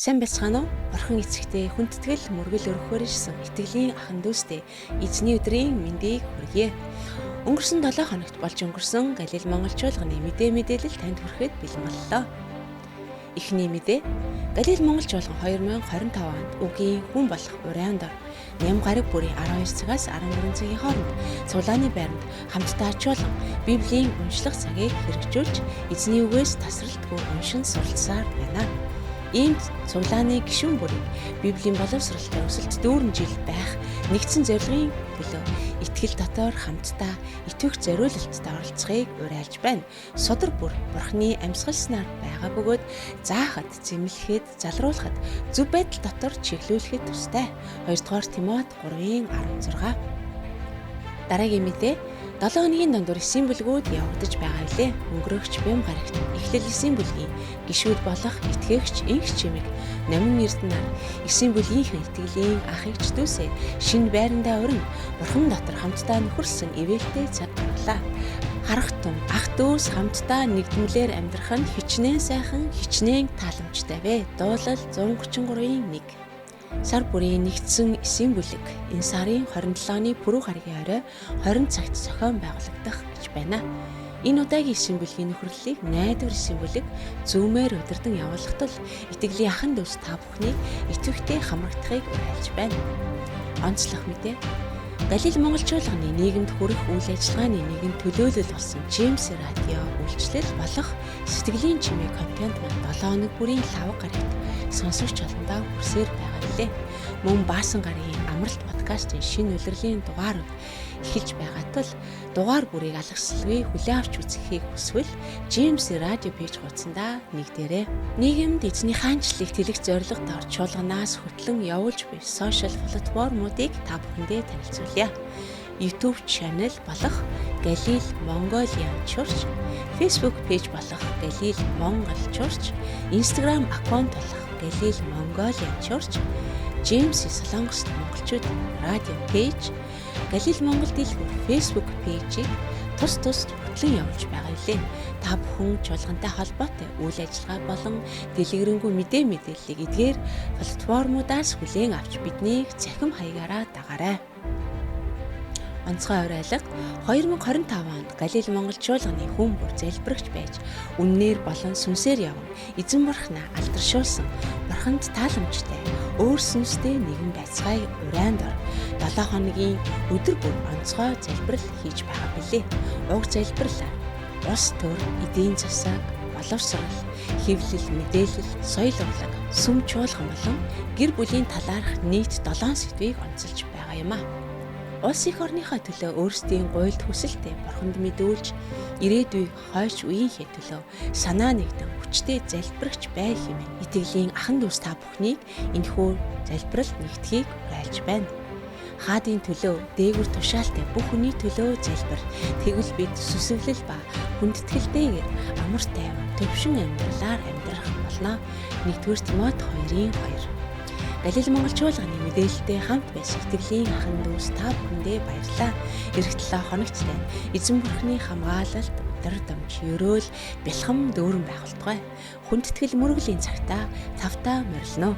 Сайн байцгаана уу? Бурхан эцэгтэй хүндэтгэл мөргөл өргөхөөр ирсэн итгэлийн ахан дүүстэй эзний өдрийн мэндийг хүргье. Өнгөрсөн 7 хоногт болж өнгөрсөн Галил монголчуулганы мэдээлэл танд хүрэхэд бэлэн боллоо. Эхний мэдээ Галил монголчуулган 2025 онд үгийн хүн болох урайндор 8 гаруй бүрийн 12 цагаас 14 цагийн хооронд цуглааны байранд хамтдаа ачуулан Библийн уншлах цагийг хэрэгжүүлж эзний үгээс тасралтгүй уншин суралцсаар байна. Иймд цуглааны гишүүн бүрийг Библийн боловсролтой өсөлт дүүрэн жил байх нэгдсэн зорилгын төлөө итгэл дотор хамтдаа итгэх зориулалтад оролцохыг уриалж байна. Содөр бүр Бурхны амьсгалснаар байгаа бөгөөд заахад, зэмлэхэд, залруулахад зөв байдал дотор чиглүүлэхэд тустай. 2 дугаар Тимот 3:16. Дараагийн мэдээ 7 хоногийн дундуур эсийн бүлгүүд явагдаж байгаа билээ. Өнгөрөгч бям гарагт эхлэл эсийн бүлгийн гишүүд болох итгэгч инх чимэг номин эрдэнэр эсийн бүлгийнхээ итгэлийн ах эгч дүүсээ шинэ байрандаа өрн Бурхан дотор хамтдаа нөхөрсөн ивэлтэй цаг гарлаа. Харах тун ах дүүс хамтдаа нэгдмэлээр амьдрах нь хичнээн сайхан, хичнээн тааламжтай вэ. Дуулал 133:1. Сар бүрийн нэгдсэн эсийн бүлэг энэ сарын 27-ны пүрэв гарагийн орой 20 цагт зохион байгуулагдах гэж байна. Энэ удаагийн эсийн бүлгийн нөхөрлөлийг найдвар эсийн бүлэг зүүмээр удирдан явуулах тул итгэлийн ахан дүүс та бүхнийг итгэвчтэй хамрагдахыг уриалж байна. Онцлог мэдээ Галил монголчуулганы нийгэмд хүрэх үйл ажиллагааны нэгэн төлөөлөл болсон Джеймс радио үйлчлэл болох сэтгэлийн чимээ контент маань 7 хоног бүрийн лав гарагт сонсогч олондоо хүрсээр байгаа билээ. Мөн Баасан гарын амралт подкастын шинэ улирлын дугаарууд эхэлж байгаа тул дугаар бүрийг алгасалгүй хүлээн авч үзэхийг хүсвэл Джеймс радио пэйж хуудсандаа нэгдээрэй. Нийгэмд эзний хаанчлалыг тэлэх зорилгод орчуулганаас хөтлөн явуулж буй сошиал платформуудыг та бүхэндээ танилцуулъя. YouTube channel болох Галил Mongolian Church, Facebook page болох Галил Монгол Church, Instagram аккаунт болох Галил Mongolian Church, Джеймс Солонгост монголчууд радио пэйж, Галил Монгол дэлгүүр Facebook пэйжийг тус хөтлөн явуулж байгаа билээ. Та бүхэн чуулгантай холбоотой үйл ажиллагаа болон дэлгэрэнгүй мэдээллийг эдгээр платформудаас хүлээн авч биднийг цахим хаягаараа дагаарай. Онцгой уриалга 2025 онд Галил монголчуулганы хүн бүр залбирагч байж үннээр болон сүнсээр явна. Эзэн бурхнаа алдаршуулсан бурханд тааламжтай өөр сүнстэй нэгэн байцгаая урайндор 7 хоногийн өдөр бүр онцгой залбирал хийж байгаа билээ. Уг залбирлаар ус төр, эдийн засаг, боловсрол, хэвлэл, мэдээлэл, соёл урлаг, сүм чуулган болон гэр бүлийн талаарх нийт 7 сэдвийг онцолж байгаа юм а. Улс их орныхоо төлөө өөрсдийн гуйлд хүсэлтэд бурханд мэдүүлж, ирээдүйг хойш үеийнхээ төлөө санаа нэгдэн хүчтэй залбирагч бай хэмээн итгэлийн ахан дүүс та бүхнийг энэхүү залбиралд нэгдэхийг уриалж байна. Хаадын төлөө дээгүр тушаалтай бүх хүний төлөө залбир. Тэгвэл бид сүсэглэл ба хүндэтгэлтэйгээр амар тайван төвшин амьдралаар амьдрах болно. 1-р Тимот 2:2. Галил монголчуулганы мэдээлэлтэй хамт байсан итгэлийн ахан дүүс та бүхэндээ баярлалаа. Эх 7 хоногчтой эзэн бурхны хамгаалалт, өдөр дамж, өрөөл, бэлхэм дүүрэн байгуултугай. Хүндэтгэл мөргөлийн цагтаа тавтаа морилно.